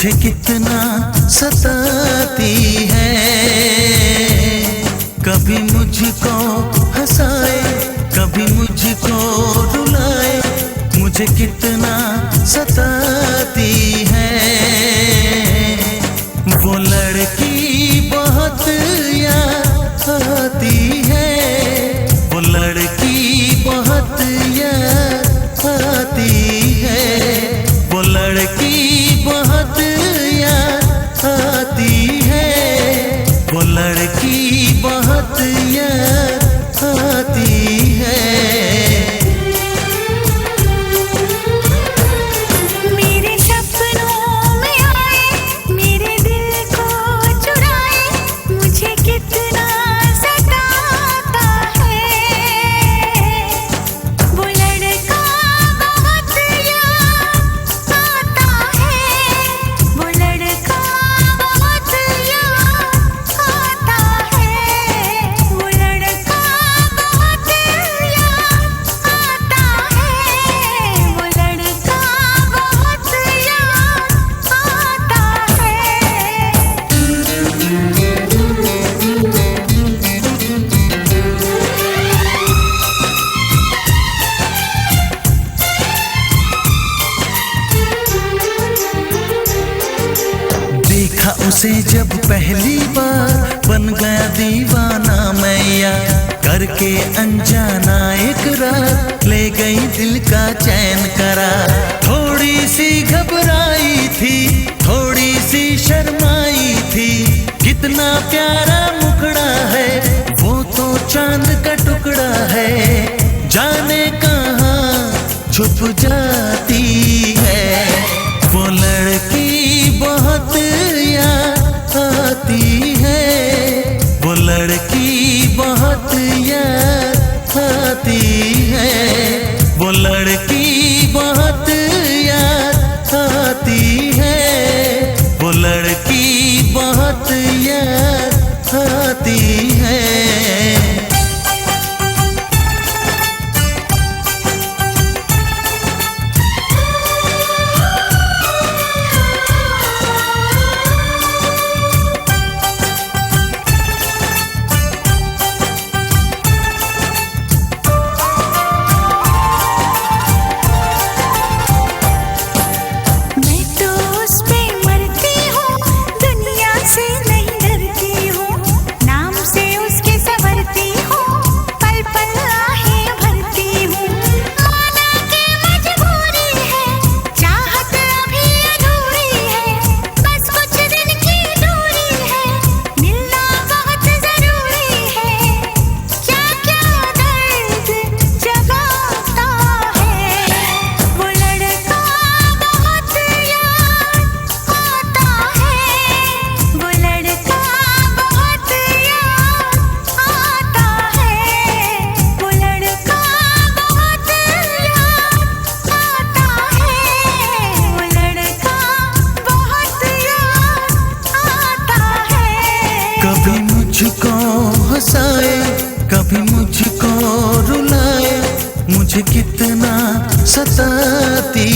मुझे कितना सताती है। कभी मुझको हंसाए, कभी मुझको रुलाए, मुझे कितना सताती है। वो लड़की बहुत याद आती है, वो लड़की बहुत याद आती है, वो लड़की बहुत याद आती है, वो लड़की बहुत याद आती है। उसे जब पहली बार बन गया दीवाना मैया, करके अनजाना इकरार ले गई दिल का चैन करार। थोड़ी सी घबराई थी, थोड़ी सी शर्माई थी, कितना प्यारा मुखड़ा है, वो तो चांद का टुकड़ा है, जाने कहाँ छुप जाती है। वो लड़की बहुत याद आती है, वो लड़की बहुत याद आती है, वो लड़की बहुत याद आती है, वो लड़की बहुत याद आती है। कभी मुझको हंसाए, कभी मुझको रुलाए, मुझे कितना सताती